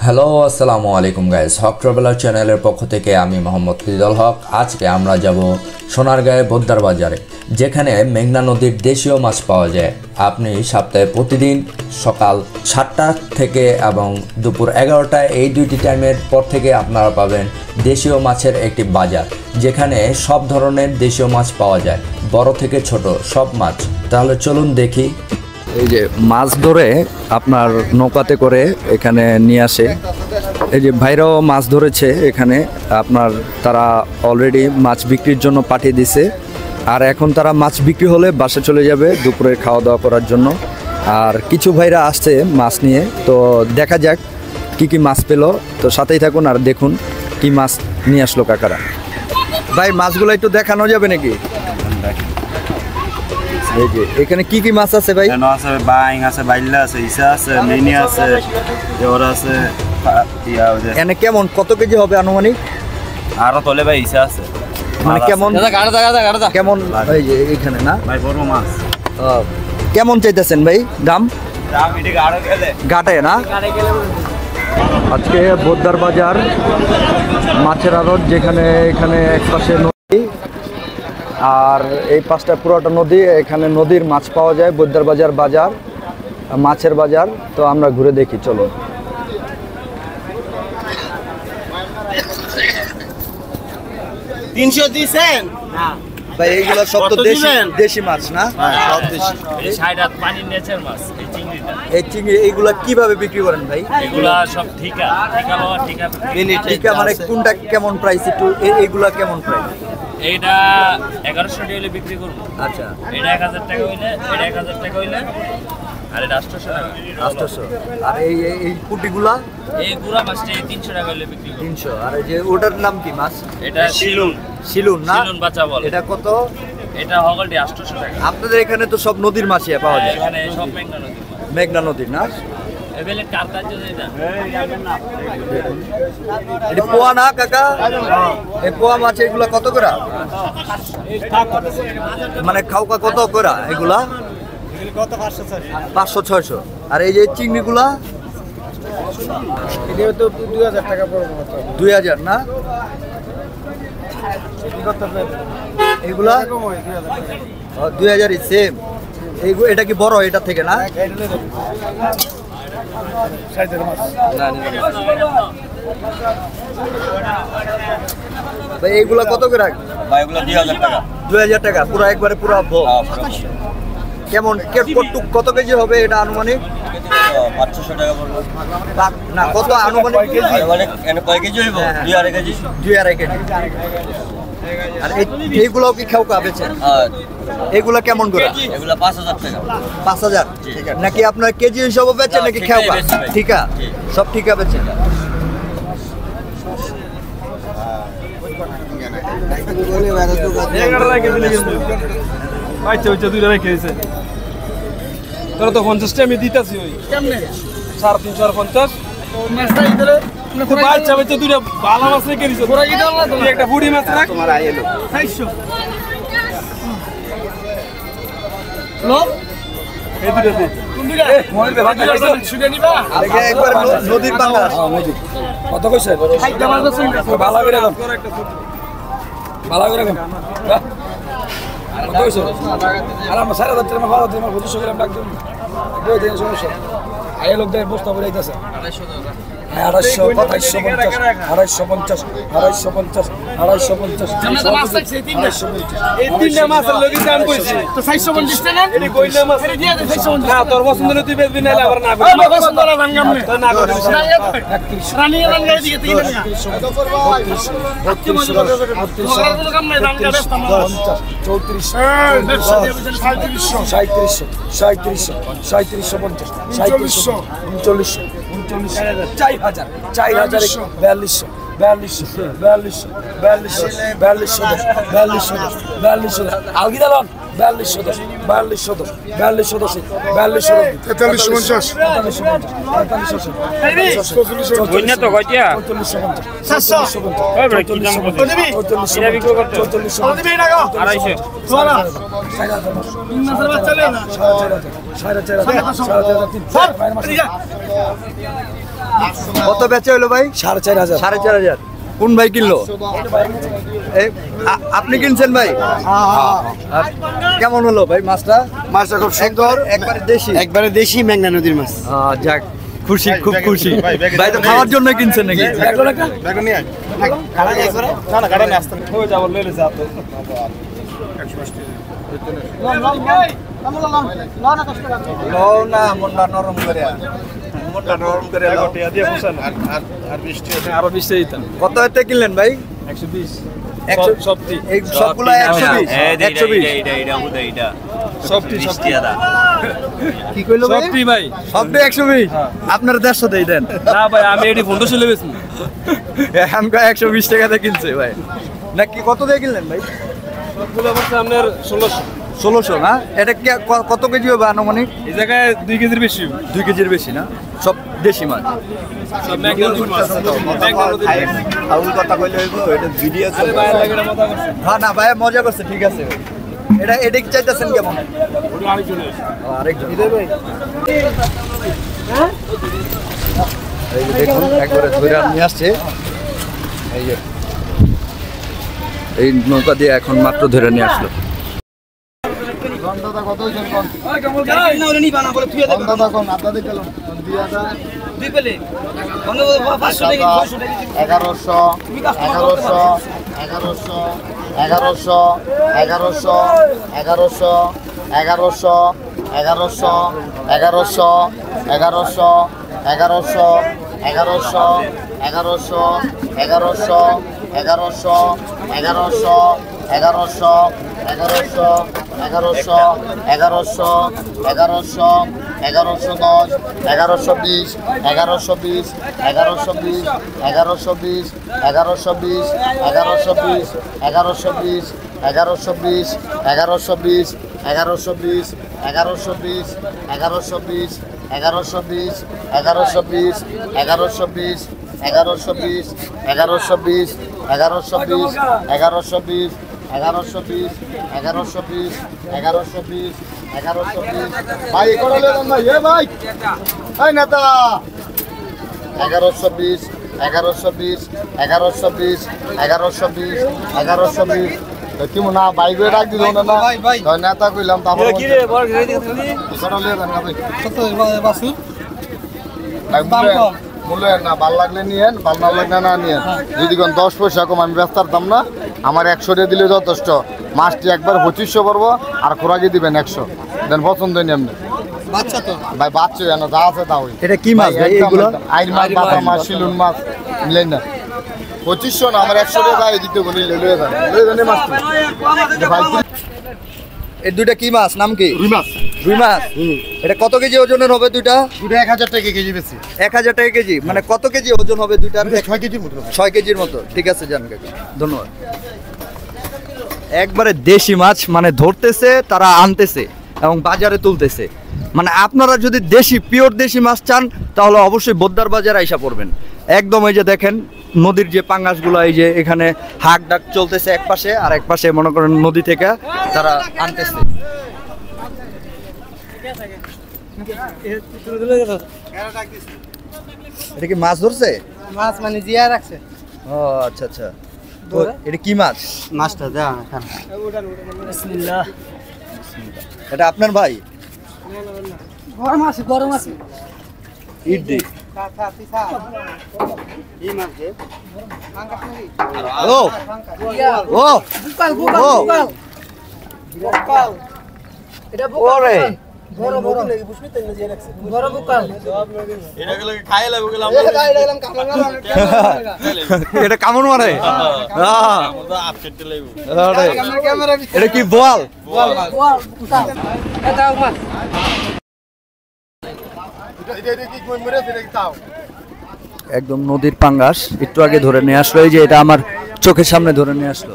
Hello আসসালামু আলাইকুম guys, হক traveller চ্যানেলের পক্ষ থেকে আমি মোহাম্মদ ফিজল হক। আজকে আমরা যাব সোনারগাঁয়ে বোদ্দার বাজারে, যেখানে মেঘনা নদীর দেশীয় মাছ পাওয়া যায়। আপনি সপ্তাহে প্রতিদিন সকাল 7টা থেকে এবং দুপুর 11টায় এই দুইটি টাইমের পর থেকে আপনারা পাবেন দেশীয় মাছের একটি বাজার, যেখানে সব ধরনের দেশীয় মাছ পাওয়া যায়, বড় থেকে ছোট সব মাছ। তাহলে চলুন দেখি। এই যে মাছ ধরে আপনার নৌকাতে করে এখানে নিয়ে আসে। এই যে ভাইরাও মাছ ধরেছে এখানে, আপনার তারা অলরেডি মাছ বিক্রির জন্য পাঠিয়ে দিছে। আর এখন তারা মাছ বিক্রি হলে বাসে চলে যাবে দুপুরে খাওয়া দাওয়া করার জন্য। আর কিছু ভাইরা আসছে মাছ নিয়ে, তো দেখা যাক কি কি মাছ পেলো। তো সাথেই থাকুন আর দেখুন কি মাছ নিয়ে আসলো কাকারা। ভাই মাছগুলো একটু দেখানো যাবে নাকি? এই যে এখানে কি কি মাছ আছে ভাই? আছে বাইং আছে, বাইল্লা আছে, ইসা আছে, মিনি আছে, জোরা আছে। এখানে কেমন কত কেজি হবে আনুমানিক? আরো তলে ভাই ইসা আছে। মানে কেমন কেমন এই যে এখানে না ভাই বড় মাছ কেমন চাইতেছেন ভাই দাম? ঘাটে না আজকে বোদ্দার বাজার মাছের আড়ত, যেখানে এখানে এক পাশে নদী আর এই পাশটা পুরোটা নদী। এখানে নদীর মাছ পাওয়া যায়। বোদ্দার বাজার বাজার মাছের বাজার। তো আমরা ঘুরে দেখি, চলো। ভাই এইগুলো সব তো দেশি মাছ না? সব দেশি। এই চিংড়ি এইগুলা কিভাবে বিক্রি করেন ভাই? এগুলা সব ঠিকা ঠিকা মানে কোনটা কেমন প্রাইস? একটু এইগুলা কেমন প্রাইস? এইটা 1100 টাকা হইলে বিক্রি করব। আচ্ছা, এটা 1000 টাকা হইলে, এটা 1000 টাকা হইলে, আর এটা 800 টাকা। 800। আর এই পুঁটিগুলা? এই গুড়া মাছটা 300 টাকা হইলে বিক্রি করব। 300। আর এই যে ওটার নাম কি মাছ? এটা শিলুন। শিলুন না? শিলুন বাচ্চা বলে। এটা কত? এটা হগলটি 800 টাকা। আপনাদের এখানে তো সব নদীর মাছই পাওয়া যায়। এখানে সব মেঘনা নদী। মেঘনা নদীর না? এবেলে কারদার জন্য এটা। এটা পোয়া না কাকা? এই পোয়া মাছ এগুলা কত করে? মানে খাওকা কত করে এগুলা? 500-600। আর এই যে চিংড়িগুলা? 2000 টাকা পড়বে। 2000 না? এগুলা 2000ই সেম। এটা কি বড় এটা থেকে না? এইগুলা কত করে? ভাই এগুলো 2000 টাকা। 2000 টাকা পুরো একবারে পুরো কেমন কত কেজি হবে এটা আনুমানিক? 500 টাকা পড়বে না, কত আনুমানিক কেজি? এনে কয় কেজি হইব? 2.5 কেজি। 2.5 কেজি। আর এইগুলাও কি খাওয়া বেচেন? এগুলা কেমন করে? এগুলো 5000 টাকা। 5000 নাকি আপনার কেজি হিসাবে বেচেন নাকি খাওয়া? ঠিকা, সব ঠিকা বেচেন। তোরা তো 50টা আমি দিতেছি। ওই 350 আর 50 বাচ্চা বাচ্চা দুইটা ভালো মাছ রেখে দিছো। একটা বুড়ি মাছ রাখ। তোমার আইলো 400 এই দুটো দে। কোন দুটো? মোর দে বাকি শুনে নিবা। দেখে একবার নদীর পাঙ্গা। কত কইছে? ভালো করে দাও। ভালো করে দাও। কত কইছে? আর আমরা সারা রাত আমরা ভালো দিন 2500 গ্রাম ডাক দিন। দুই দিন সমস্যা। আই লোক দেয় বস্তা ভরে আইতাছে। 250 এই তিনটা মাছের লগি দাম কইছি তো 450 টাকা। এডি কইলা মাছ এডি দিয়া দে 450 না। তোর পছন্দ না তুই বেচবি না, আবার না করি। আমার পছন্দ না ভাঙাম না। না করি রানী রানী দিকে তিন না 32 কাম নাই দাঙ্গা বেস্তা মাছ 34 3750 450 কত বেচা হলো ভাই? 4,500। 4,500। কোন ভাই কিনলো? আপনি কিনছেন ভাই? আর কেমন হলো ভাই মাছটা? মাছটা খুব সুন্দর, একবারে দেশি মেঘনা নদীর মাছ। যাক, খুশি, খুব খুশি। ভাই তো খাওয়ার জন্য কিনছেন নাকি? কত হাতে কিনলেন ভাই? 120 সবগুলো 120? কি কইলো ভাই? সবটি 120? আপনার 150 দেই দেন। না ভাই আমি এটি ফোন তো চলে গেছি আমকা 120 টাকাতে কিনছে ভাই। না কি কত দিয়ে কিনলেন ভাই? সবগুলো আমার আপনার 1600 না? এটা কি কত কেজি হবে আনুমানিক? এই জায়গায় 2 কেজির বেশি 2 কেজির বেশি না? সব দেশি মাছ। সব মেঘনা নদীর মাছ আউল কথা কইলে হইবো, এটা ভিডিও আরে ভাই লাগে না মজা করছে হ্যাঁ না ভাই মজা করছে, ঠিক আছে ভাই। এটা কি চাইতেছেন কেমন? ওটা আরেকজন আরেকজন ভাই এই যে দেখুন একবারে ধরে নিয়ে আসছে। এই নৌকা দিয়ে এখন মাত্র ধরে নিয়ে আসলো। ভাই করে লেন ভাই, এ ভাই এই নেতা 1120 কি মনে বাইক রাখ দিল না নেতা কইলাম তারপর মূল্যায়ন না, ভাল লাগলে নিয়েন, ভাল না লাগলে না নিয়েন। যদি কোন 10 পয়সা কম আমি ব্যস্ত পারতাম না, আমার 100 দিয়ে দিলে যথেষ্ট। মাছটি একবার 2500 পড়বো আর খোরাকি দিবেন 100 দেন, পছন্দ নেই এমনি বাচ্চা তো ভাই, বাচ্চা যেন যা আছে তা হই। এটা কি মাছ ভাই? এগুলো আইর মাছ, বাটা মাছ, শিলুন মাছ মিলেন না। 2500 না, আমার 100 টাকা গায়ে দিতে বলি, লয়ে যান মাছ ভাই। এই দুইটা কি মাছ, নাম কি? রুই মাছ। রুই মাছ। এটা কত কেজি ওজনের হবে দুইটা? 1000 টাকা কেজি বেশি। 1000 টাকা কেজি, মানে কত কেজি ওজন হবে দুইটা? 6 কেজির মতো। 6 কেজির মতো, ঠিক আছে জান কাকা, ধন্যবাদ। একবারে দেশি মাছ, মানে ধরতেছে তারা, আনতেছে এবং বাজারে তুলতেছে। মানে আপনারা যদি দেশি, পিওর দেশি মাছ চান তাহলে অবশ্যই বোদ্দার বাজারে আইসা পড়বেন। একদম এই যে দেখেন নদীর যে পাঙ্গাসগুলো, এই যে এখানে হাক ডাক চলতেছে এক পাশে, আর এক পাশে মনে করেন নদী থেকে তারা আনতেছে। এটা কি মাছ ধরছে? মাছ মানে জিয়া রাখছে। ও আচ্ছা আচ্ছা, তো এটা কি মাছ? মাছটা দেওয়া বিসমিল্লাহ। এটা আপনার ভাই? গরম আছে, গরম আছে। ইট দি ও ও বুকাল বুকাল ও। বুকাল বুকাল। এটা বুকাল। ওরে বড় বড় লাগি বুঝবি তো জিয়া রাখছে। বড় বুকাল। এটা গেলে খাই লাগবে গেলাম এই গাই লাগলাম কামড় মারা। এটা কামড় মারে? হ্যাঁ আমরা আপডেট লাগবে আরে ক্যামেরা এটা কি বোয়াল? বুকাল বুকাল। এটা মাছ। এটা কি কই মরে ফিরে তাও একদম নদীর পাঙ্গাস, একটু আগে ধরে নিয়ে আসলো। এই যে এটা আমার চোখের সামনে ধরে নিয়ে আসলো।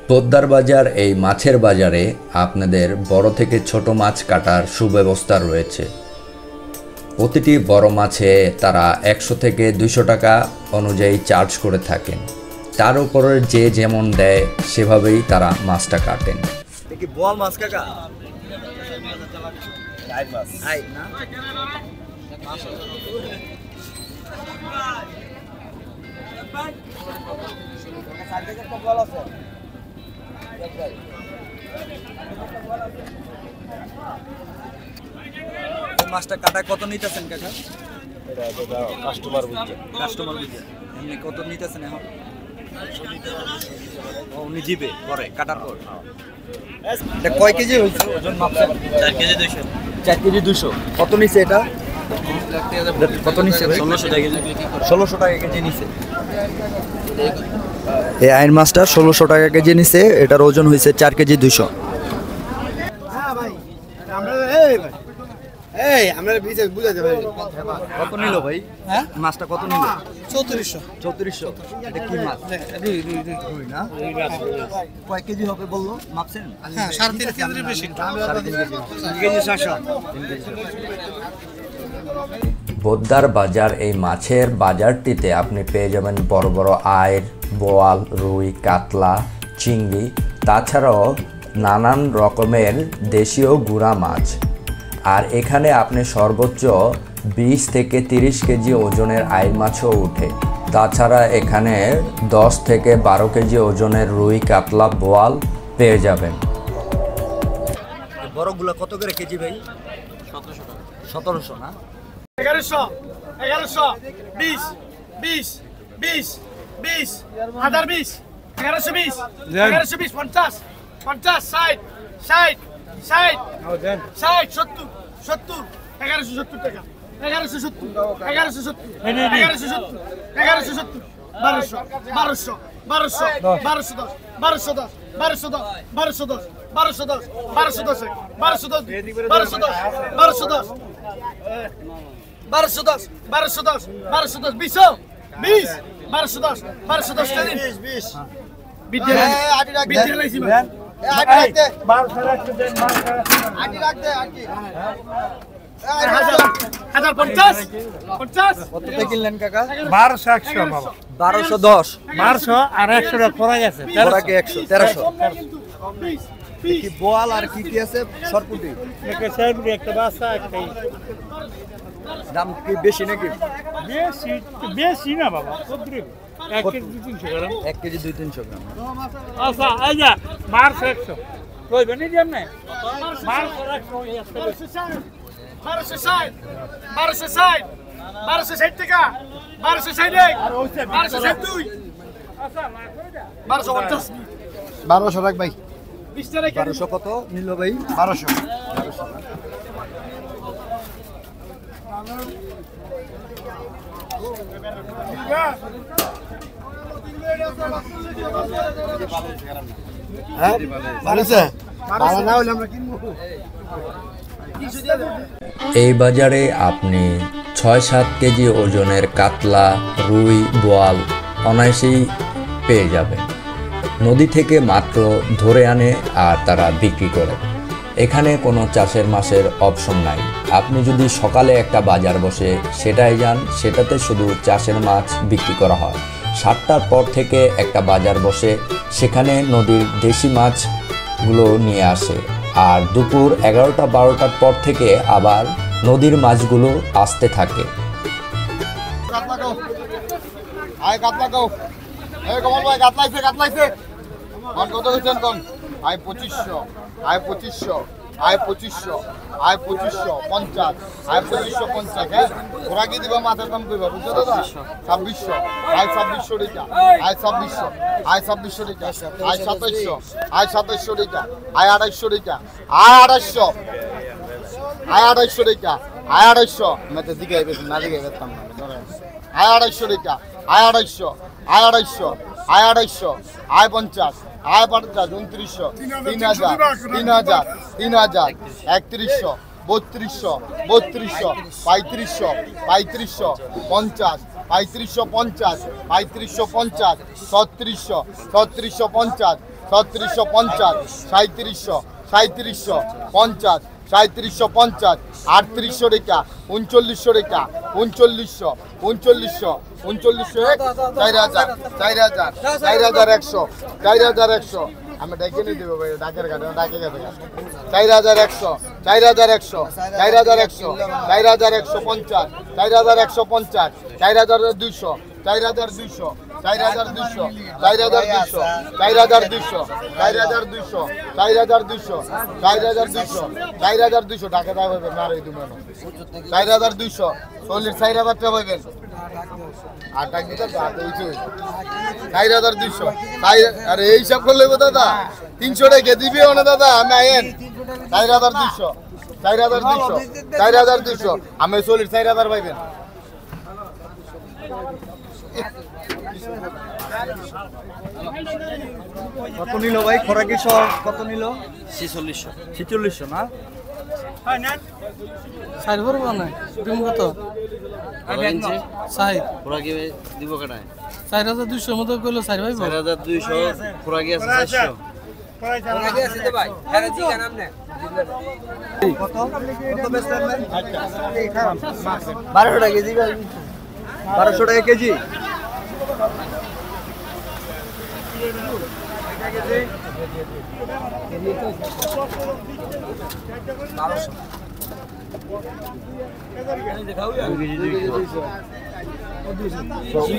পোদ্দার বাজার এই মাছের বাজারে আপনাদের বড় থেকে ছোট মাছ কাটার সুব্যবস্থা রয়েছে। প্রতিটি বড় মাছে তারা 100 থেকে 200 টাকা অনুযায়ী চার্জ করে থাকেন। তার উপরে যে যেমন দেয় সেভাবেই তারা মাছটা কাটেন। কি বোয়াল মাছ কাকা? আই না মাছটা কাটা কত নিতেছেন কাকা? কাস্টমার বুঝছে। কাস্টমার বুঝে এমনি কত নিতেছেন এখন? ও উনি দিবে পরে কাটার পর। এটা কয় কেজি হয়েছে ওজন মাপছেন? 4 কেজি 200। 4 কেজি 200। কত নিছে এটা? কত নিছে ভাই? 1600 টাকা কেজি। 1600 টাকা কেজি নিছে। এই আইন মাছটা 1600 টাকা কেজি নিছে। এটার ওজন হয়েছে 4 কেজি 200। কত নিল ভাই? হ্যাঁ মাছটা কত নিল? 3400 3400। এটা কি মাছ? রুই না? কয় কেজি হবে বললো মাপছেন? হ্যাঁ 3.5 কেজির বেশি 3 কেজি 700। বোদ্দার বাজার এই মাছের বাজারটিতে আপনি পেয়ে যাবেন বড় বড় আইড়, বোয়াল, রুই, কাতলা, চিংড়ি, তাছাড়াও নানান রকমের দেশীয় গুঁড়া মাছ। আর এখানে আপনি সর্বোচ্চ 20 থেকে 30 কেজি ওজনের আইড় মাছও উঠে। তাছাড়া এখানে 10 থেকে 12 কেজি ওজনের রুই, কাতলা, বোয়াল পেয়ে যাবেন। বড়গুলো কত করে কেজি ভাই? 1700 না? 1100 20 20 20 20 1020 1120 1120 50 50 60 60 60 60 70 70 1170 টাকা 1170 1170 1170 1170 1200 1200 1200 1210 1210 1210 1210 1210 1210 1210 1210 1210 20 1210 20 কততে কিনলেন কাকা? 1200 বাবা 1210। 1200 আর 100 টাকা খরা গেছে ওরাকে 100 1300। কি বোয়াল আর কি কি আছে? সরপুটি একটা বাসা একটা দাম কি বেশি নাকি? বেশি বেশি না বাবা 1 কেজি 300 গ্রাম 1 কেজি 200-300 গ্রাম। আচ্ছা এই যে 1200 কইবেন নি এমনি 1260 1260 টাকা 1260 1262 1200 রাখ ভাই। 20 টাকা 1200 কত নিল ভাই? 1200। হ্যাঁ ভালো না হলে আমরা কিনবো। এই বাজারে আপনি 6-7 কেজি ওজনের কাতলা, রুই, বোয়াল অনায়াসেই পেয়ে যাবেন। নদী থেকে মাত্র ধরে আনে আর তারা বিক্রি করে। এখানে কোনো চাষের মাছের অপশন নাই। আপনি যদি সকালে একটা বাজার বসে সেটাই যান, সেটাতে শুধু চাষের মাছ বিক্রি করা হয়। 7টার পর থেকে একটা বাজার বসে, সেখানে নদীর দেশি মাছগুলো নিয়ে আসে। আর দুপুর 11টা-12টার পর থেকে আবার নদীর মাছগুলো আসতে থাকে। কমল ভাই কাতলাইছে কত হয়েছেন কম? 2500 2500 2500 2550 2550। হ্যাঁ ওরা কি দিবা মাথার দাম কইবা বুঝছো দাদা? 2600 2600 টাকা 2600 2600 টাকা 2700 2700 টাকা 2800 টাকা 2800 টাকা 2800 मैं तो दिखाई बेच ना दिखाई बेचता हूं 2800 टाका 2800 2800 2800 50 50 2900 3000 3000 3000 3100 3200 3200 3500 3500 50 3550 3550 3600 3650 3650 3700 3700 50 3750, 3800 টাকা, 3900 টাকা, 3900, 3900, 3900, 4000, 4000, 4100, 4100, আমি ডাকে নিয়ে দেবো ভাই, ডাকের কাছে ডাকে গেছে 4100, 4100, 4100, 4150, 4150, 4200, 4200, 4200, 4200, 4200, 4200, 4200, 4200, 4200 টাকা দেওয়া হবে না রে তুমি 4200, 4000 টাকা পাবেন আর টাকা দিতে তো উঠে 4200, আরে এই সব করলে দাদা 300 টাকা দিবি না দাদা আমি আইন 4200, 4200, 4200 আমি 4000 পাইবেন কত নিল ভাই খোরাকি সহ কত নিল 4600 4600 না সাইড ভরবো না তুমি কত সাইড খোরাকি দিব কেনায় 4200 মতো কইলো সাইড ভাই 4200 খোরাকি আছে 400 কত কত বেচলেন 1200 টাকা কেজি 1200 টাকা কেজি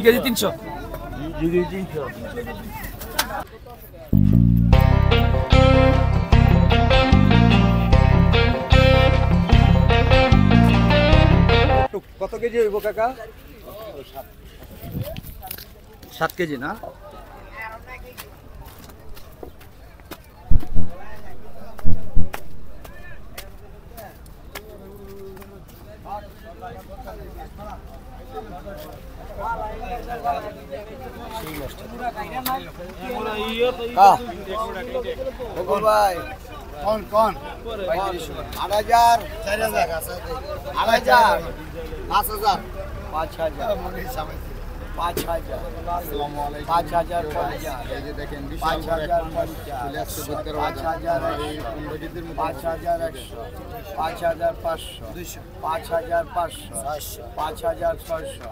কেজি 300 কত কেজি হইব কাকা 7 কেজি না ভাই কোন কোন 8000, 4000, 8000, 5000, 5000, 5000, আসসালামু আলাইকুম 5000, 5000 এই যে দেখেন 5000, 5000, 5100, 5500, 5500, 5600,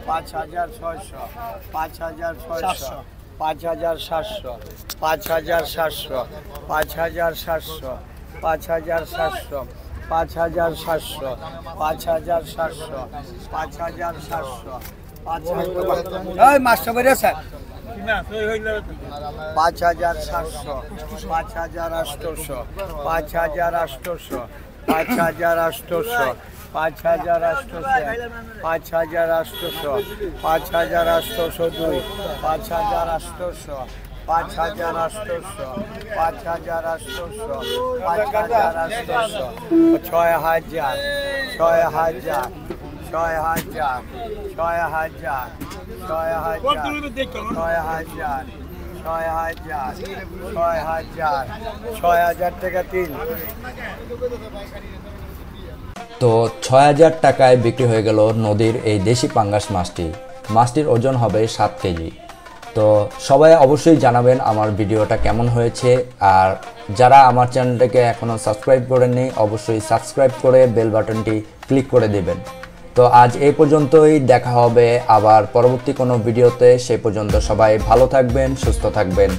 5600, 5700, 5700, 5700, 5700, 5700, 5700, 5700, 5700, এই মাস্টার বাইরে স্যার 5700, 5800, 5800, 5800, 5800, 5800, 5802, 5800, 5800, 5800, 6000, 6000, 6000, 6000, 6000 টাকা 3 তো 6000 টাকায় বিক্রি হয়ে গেল নদীর এই দেশি পাঙ্গাস মাছটি। মাছটির ওজন হবে 7 কেজি। তো সবাই অবশ্যই জানাবেন আমার ভিডিওটা কেমন হয়েছে, আর যারা আমার চ্যানেলটাকে এখনও সাবস্ক্রাইব করেননি অবশ্যই সাবস্ক্রাইব করে বেল বাটনটি ক্লিক করে দেবেন। তো আজ এই পর্যন্তই, দেখা হবে আবার পরবর্তী কোনো ভিডিওতে। সেই পর্যন্ত সবাই ভালো থাকবেন, সুস্থ থাকবেন।